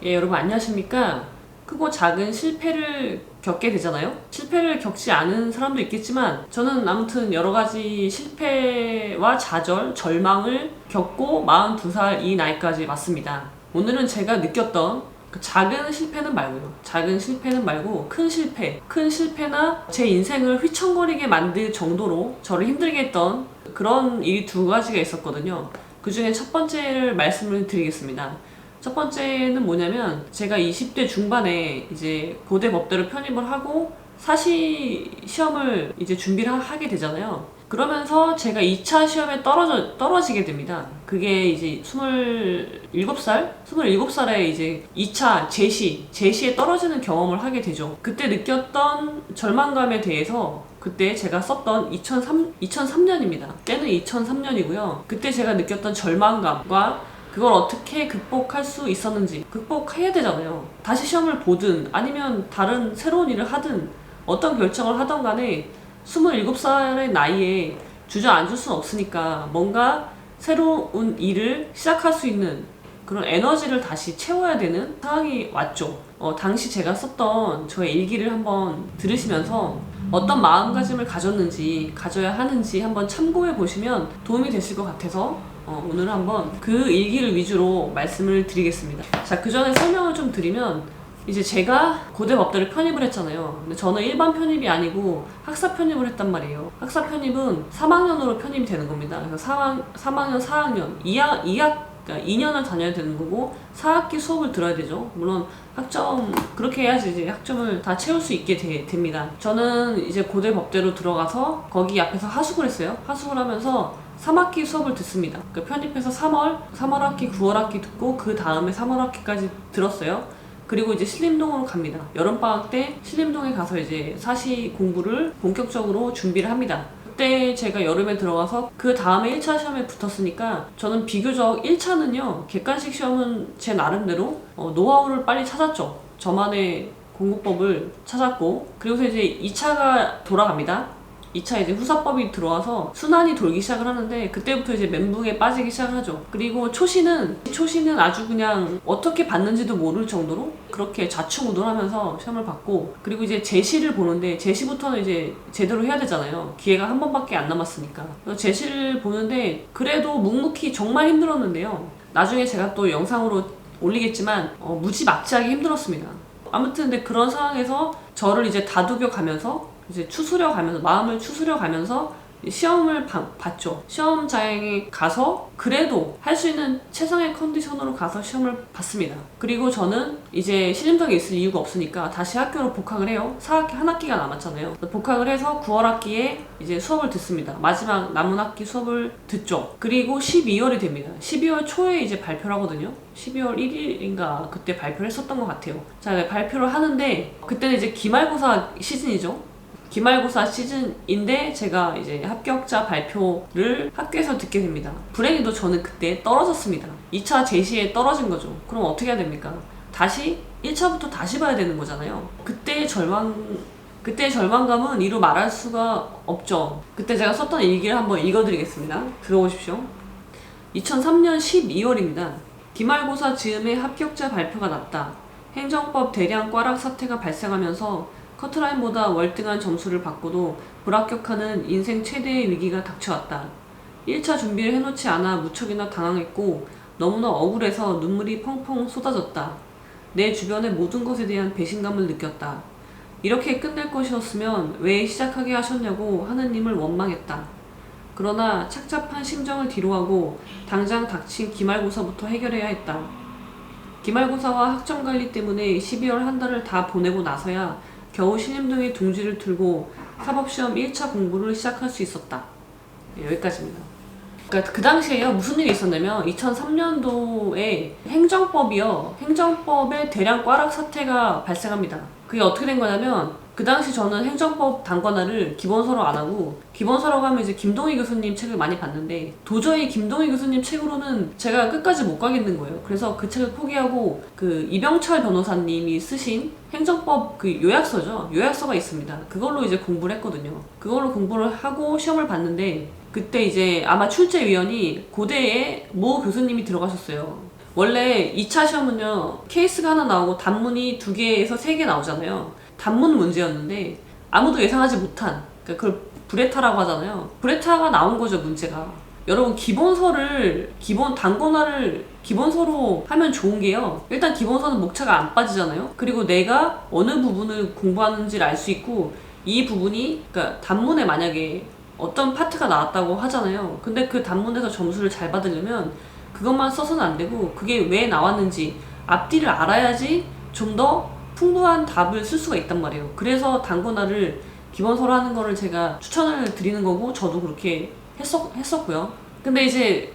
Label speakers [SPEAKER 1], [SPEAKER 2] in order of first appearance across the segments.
[SPEAKER 1] 예, 여러분 안녕하십니까? 크고 작은 실패를 겪게 되잖아요. 실패를 겪지 않은 사람도 있겠지만 저는 아무튼 여러 가지 실패와 좌절, 절망을 겪고 42살 이 나이까지 왔습니다. 오늘은 제가 느꼈던 그 작은 실패는 말고요. 작은 실패는 말고 큰 실패, 큰 실패나 제 인생을 휘청거리게 만들 정도로 저를 힘들게 했던 그런 일이 두 가지가 있었거든요. 그 중에 첫 번째를 말씀을 드리겠습니다. 첫 번째는 뭐냐면 제가 20대 중반에 이제 고대 법대로 편입을 하고 사시 시험을 이제 준비를 하게 되잖아요. 그러면서 제가 2차 시험에 떨어지게 됩니다. 그게 이제 27살에 이제 2차 제시에 떨어지는 경험을 하게 되죠. 그때 느꼈던 절망감에 대해서 그때 제가 썼던 2003년입니다. 때는 2003년이고요. 그때 제가 느꼈던 절망감과 그걸 어떻게 극복할 수 있었는지, 극복해야 되잖아요. 다시 시험을 보든 아니면 다른 새로운 일을 하든 어떤 결정을 하던 간에 27살의 나이에 주저앉을 수는 없으니까 뭔가 새로운 일을 시작할 수 있는 그런 에너지를 다시 채워야 되는 상황이 왔죠. 당시 제가 썼던 저의 일기를 한번 들으시면서 어떤 마음가짐을 가져야 하는지 한번 참고해 보시면 도움이 되실 것 같아서 오늘 한번 그 일기를 위주로 말씀을 드리겠습니다. 자, 그 전에 설명을 좀 드리면 이제 제가 고대 법대를 편입을 했잖아요. 근데 저는 일반 편입이 아니고 학사 편입을 했단 말이에요. 학사 편입은 3학년으로 편입이 되는 겁니다. 그래서 3학년, 4학년, 2년을 다녀야 되는 거고 4학기 수업을 들어야 되죠. 물론 학점 그렇게 해야지 이제 학점을 다 채울 수 있게 됩니다. 저는 이제 고대 법대로 들어가서 거기 앞에서 하숙을 했어요. 하숙을 하면서 3학기 수업을 듣습니다. 그러니까 편입해서 3월 학기, 9월 학기 듣고 그 다음에 3월 학기까지 들었어요. 그리고 이제 신림동으로 갑니다. 여름방학 때 신림동에 가서 이제 사시 공부를 본격적으로 준비를 합니다. 그때 제가 여름에 들어가서 그 다음에 1차 시험에 붙었으니까 저는 비교적 1차는요, 객관식 시험은 제 나름대로 노하우를 빨리 찾았죠. 저만의 공부법을 찾았고, 그리고서 이제 2차가 돌아갑니다. 2차 이제 후사법이 들어와서 순환이 돌기 시작을 하는데 그때부터 이제 멘붕에 빠지기 시작을 하죠. 그리고 초시는 아주 그냥 어떻게 봤는지도 모를 정도로 그렇게 좌충우돌하면서 시험을 봤고, 그리고 이제 제시를 보는데 제시부터는 이제 제대로 해야 되잖아요. 기회가 한 번밖에 안 남았으니까. 그래서 제시를 보는데 그래도 묵묵히 정말 힘들었는데요. 나중에 제가 또 영상으로 올리겠지만 무지막지하게 힘들었습니다. 아무튼 근데 그런 상황에서 저를 이제 다독여 가면서 이제 마음을 추스려 가면서 시험을 봤죠. 시험장에 가서 그래도 할 수 있는 최상의 컨디션으로 가서 시험을 봤습니다. 그리고 저는 이제 신림동에 있을 이유가 없으니까 다시 학교로 복학을 해요. 4학기 한 학기가 남았잖아요. 복학을 해서 9월 학기에 이제 수업을 듣습니다. 마지막 남은 학기 수업을 듣죠. 그리고 12월이 됩니다. 12월 초에 이제 발표를 하거든요. 12월 1일인가 그때 발표를 했었던 것 같아요. 자, 발표를 하는데 그때는 이제 기말고사 시즌이죠. 기말고사 시즌인데 제가 이제 합격자 발표를 학교에서 듣게 됩니다. 불행히도 저는 그때 떨어졌습니다. 2차 제시에 떨어진 거죠. 그럼 어떻게 해야 됩니까? 다시 1차부터 다시 봐야 되는 거잖아요. 그때의 절망감은 이루 말할 수가 없죠. 그때 제가 썼던 일기를 한번 읽어드리겠습니다. 들어보십시오. 2003년 12월입니다. 기말고사 즈음에 합격자 발표가 났다. 행정법 대량 꽈락 사태가 발생하면서 커트라인보다 월등한 점수를 받고도 불합격하는 인생 최대의 위기가 닥쳐왔다. 1차 준비를 해놓지 않아 무척이나 당황했고 너무나 억울해서 눈물이 펑펑 쏟아졌다. 내 주변의 모든 것에 대한 배신감을 느꼈다. 이렇게 끝낼 것이었으면 왜 시작하게 하셨냐고 하느님을 원망했다. 그러나 착잡한 심정을 뒤로하고 당장 닥친 기말고사부터 해결해야 했다. 기말고사와 학점관리 때문에 12월 한 달을 다 보내고 나서야 겨우 신림동에 둥지를 틀고 사법시험 1차 공부를 시작할 수 있었다. 여기까지입니다. 그러니까 그 당시에요, 무슨 일이 있었냐면 2003년도에 행정법에 대량 꽈락 사태가 발생합니다. 그게 어떻게 된 거냐면 그 당시 저는 행정법 단권화를 기본서로 안 하고, 기본서라고 하면 이제 김동희 교수님 책을 많이 봤는데 도저히 김동희 교수님 책으로는 제가 끝까지 못 가겠는 거예요. 그래서 그 책을 포기하고 그 이병철 변호사님이 쓰신 행정법 그 요약서가 있습니다. 그걸로 이제 공부를 했거든요. 그걸로 공부를 하고 시험을 봤는데 그때 이제 아마 출제위원이 고대에 모 교수님이 들어가셨어요. 원래 2차 시험은요, 케이스가 하나 나오고 단문이 2개에서 3개 나오잖아요. 단문 문제였는데 아무도 예상하지 못한, 그러니까 그걸 브레타라고 하잖아요. 브레타가 나온 거죠, 문제가. 여러분, 단권화를 기본서로 하면 좋은 게요, 일단 기본서는 목차가 안 빠지잖아요. 그리고 내가 어느 부분을 공부하는지를 알 수 있고, 이 부분이, 그러니까 단문에 만약에 어떤 파트가 나왔다고 하잖아요. 근데 그 단문에서 점수를 잘 받으려면 그것만 써서는 안 되고, 그게 왜 나왔는지 앞뒤를 알아야지 좀 더 풍부한 답을 쓸 수가 있단 말이에요. 그래서 단권화를 기본서로 하는 거를 제가 추천을 드리는 거고, 저도 그렇게 했었고요. 근데 이제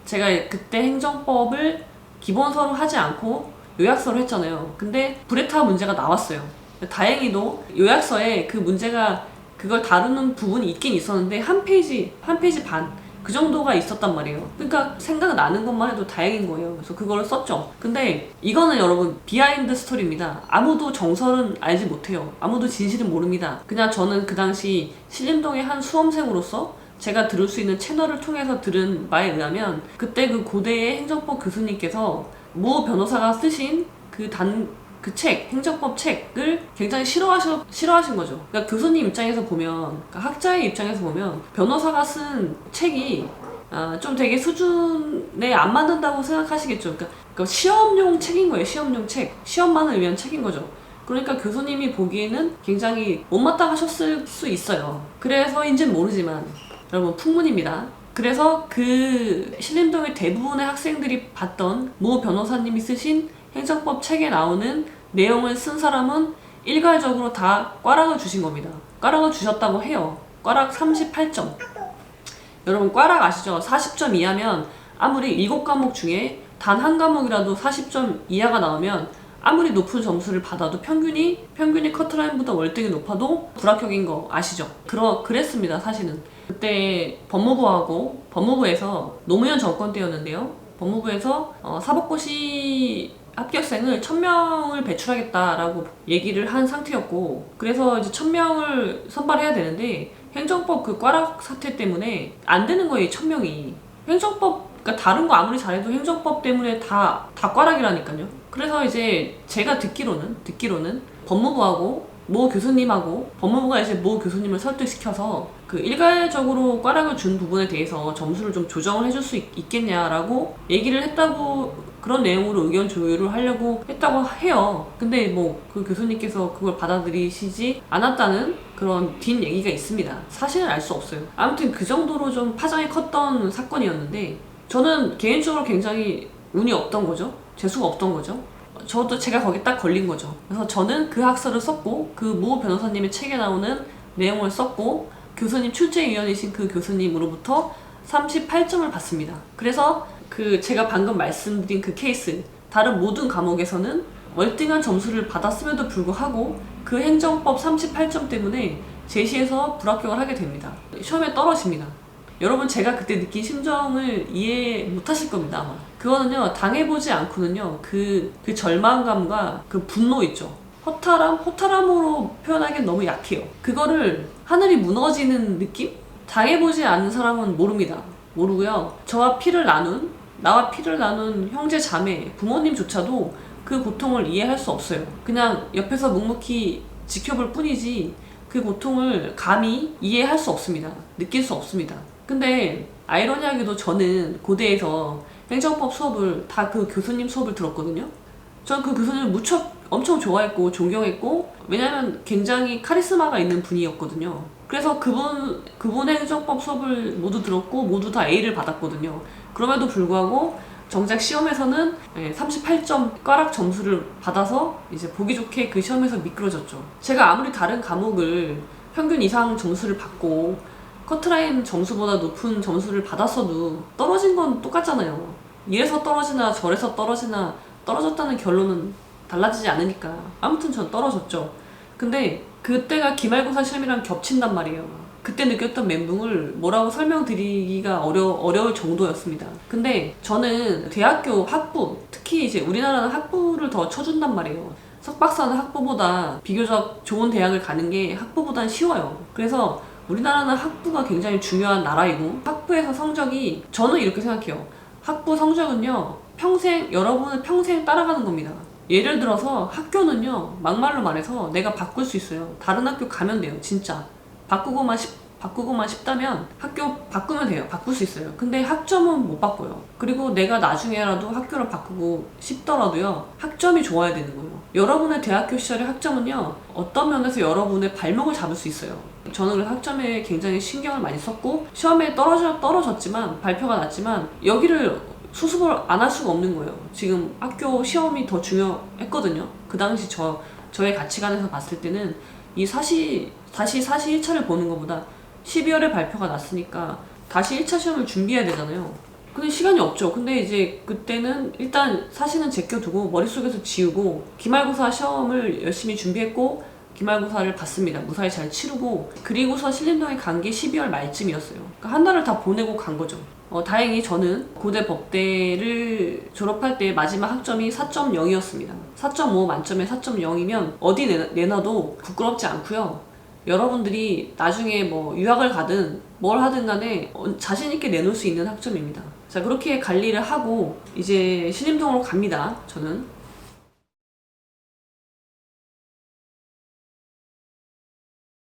[SPEAKER 1] 제가 그때 행정법을 기본서로 하지 않고 요약서로 했잖아요. 근데 브레타 문제가 나왔어요. 다행히도 요약서에 그 문제가 그걸 다루는 부분이 있긴 있었는데 한 페이지 반 그 정도가 있었단 말이에요. 그러니까 생각나는 것만 해도 다행인 거예요. 그래서 그걸 썼죠. 근데 이거는 여러분 비하인드 스토리입니다. 아무도 정설은 알지 못해요. 아무도 진실은 모릅니다. 그냥 저는 그 당시 신림동의 한 수험생으로서 제가 들을 수 있는 채널을 통해서 들은 바에 의하면, 그때 그 고대의 행정법 교수님께서 모 변호사가 쓰신 행정법 책을 굉장히 싫어하신 거죠. 그러니까 교수님 입장에서 보면, 그러니까 학자의 입장에서 보면, 변호사가 쓴 책이 좀 되게 수준에 안 맞는다고 생각하시겠죠. 그러니까 시험용 책인 거예요. 시험용 책. 시험만을 위한 책인 거죠. 그러니까 교수님이 보기에는 굉장히 못마땅하셨을 수 있어요. 그래서인지는 모르지만 여러분, 풍문입니다. 그래서 그 신림동의 대부분의 학생들이 봤던 모 변호사님이 쓰신 행정법 책에 나오는 내용을 쓴 사람은 일괄적으로 다 꽈락을 주신 겁니다. 꽈락을 주셨다고 해요. 꽈락 38점. 여러분, 꽈락 아시죠? 40점 이하면 아무리 7과목 중에 단 한 과목이라도 40점 이하가 나오면 아무리 높은 점수를 받아도 평균이 커트라인보다 월등히 높아도 불합격인 거 아시죠? 그랬습니다, 사실은. 그때 법무부에서 노무현 정권 때였는데요. 법무부에서 사법고시 합격생을 1000명을 배출하겠다라고 얘기를 한 상태였고, 그래서 이제 1000명을 선발해야 되는데 행정법 그 꽈락 사태 때문에 안 되는 거예요, 1000명이. 그러니까 다른 거 아무리 잘해도 행정법 때문에 다 꽈락이라니까요. 그래서 이제 제가 듣기로는 법무부하고 모 교수님하고, 법무부가 이제 모 교수님을 설득시켜서 그 일괄적으로 꽈락을 준 부분에 대해서 점수를 좀 조정을 해줄 수 있겠냐라고 얘기를 했다고, 그런 내용으로 의견 조율을 하려고 했다고 해요. 근데 뭐 그 교수님께서 그걸 받아들이시지 않았다는 그런 뒷 얘기가 있습니다. 사실은 알 수 없어요. 아무튼 그 정도로 좀 파장이 컸던 사건이었는데, 저는 개인적으로 굉장히 운이 없던 거죠. 재수가 없던 거죠. 제가 거기 딱 걸린 거죠. 그래서 저는 그 학설을 썼고, 그 모 변호사님의 책에 나오는 내용을 썼고, 교수님 출제위원이신 그 교수님으로부터 38점을 받습니다. 그래서 제가 방금 말씀드린 그 케이스, 다른 모든 과목에서는 월등한 점수를 받았음에도 불구하고 그 행정법 38점 때문에 제시에서 불합격을 하게 됩니다. 시험에 떨어집니다. 여러분, 제가 그때 느낀 심정을 이해 못하실 겁니다, 아마. 그거는요, 당해보지 않고는요, 그 절망감과 그 분노 있죠. 허탈함으로 표현하기엔 너무 약해요. 그거를 하늘이 무너지는 느낌? 당해보지 않는 사람은 모르고요. 나와 피를 나눈 형제 자매, 부모님조차도 그 고통을 이해할 수 없어요. 그냥 옆에서 묵묵히 지켜볼 뿐이지 그 고통을 감히 이해할 수 없습니다. 느낄 수 없습니다. 근데 아이러니하게도 저는 고대에서 행정법 수업을 다 그 교수님 수업을 들었거든요. 전 그 교수님을 무척 엄청 좋아했고 존경했고, 왜냐면 굉장히 카리스마가 있는 분이었거든요. 그래서 그분의 행정법 수업을 모두 들었고 모두 다 A를 받았거든요. 그럼에도 불구하고 정작 시험에서는 38점 꽈락 점수를 받아서 이제 보기 좋게 그 시험에서 미끄러졌죠. 제가 아무리 다른 과목을 평균 이상 점수를 받고 커트라인 점수보다 높은 점수를 받았어도 떨어진 건 똑같잖아요. 이래서 떨어지나 저래서 떨어지나 떨어졌다는 결론은 달라지지 않으니까. 아무튼 전 떨어졌죠. 근데 그때가 기말고사 시험이랑 겹친단 말이에요. 그때 느꼈던 멘붕을 뭐라고 설명드리기가 어려울 정도였습니다. 근데 저는 대학교 학부, 특히 이제 우리나라는 학부를 더 쳐준단 말이에요. 석박사는 학부보다 비교적 좋은 대학을 가는 게 학부보단 쉬워요. 그래서 우리나라는 학부가 굉장히 중요한 나라이고, 학부에서 성적이, 저는 이렇게 생각해요. 학부 성적은요, 여러분은 평생 따라가는 겁니다. 예를 들어서 학교는요, 막말로 말해서 내가 바꿀 수 있어요. 다른 학교 가면 돼요, 진짜. 바꾸고만 싶다면 학교 바꾸면 돼요. 바꿀 수 있어요. 근데 학점은 못 바꿔요. 그리고 내가 나중에라도 학교를 바꾸고 싶더라도요, 학점이 좋아야 되는 거예요. 여러분의 대학교 시절의 학점은요, 어떤 면에서 여러분의 발목을 잡을 수 있어요. 저는 그래서 학점에 굉장히 신경을 많이 썼고, 시험에 떨어졌지만, 발표가 났지만, 여기를 수습을 안 할 수가 없는 거예요. 지금 학교 시험이 더 중요했거든요. 그 당시 저의 가치관에서 봤을 때는 다시 사시 1차를 보는 것보다 12월에 발표가 났으니까 다시 1차 시험을 준비해야 되잖아요. 근데 시간이 없죠. 근데 이제 그때는 일단 사시는 제껴두고 머릿속에서 지우고 기말고사 시험을 열심히 준비했고 기말고사를 봤습니다. 무사히 잘 치르고 그리고서 신림동에 간 게 12월 말쯤이었어요. 그러니까 한 달을 다 보내고 간 거죠. 다행히 저는 고대 법대를 졸업할 때 마지막 학점이 4.0이었습니다. 4.5 만점에 4.0이면 어디 내놔도 부끄럽지 않고요. 여러분들이 나중에 뭐 유학을 가든 뭘 하든 간에 자신있게 내놓을 수 있는 학점입니다. 자, 그렇게 관리를 하고 이제 신림동으로 갑니다. 저는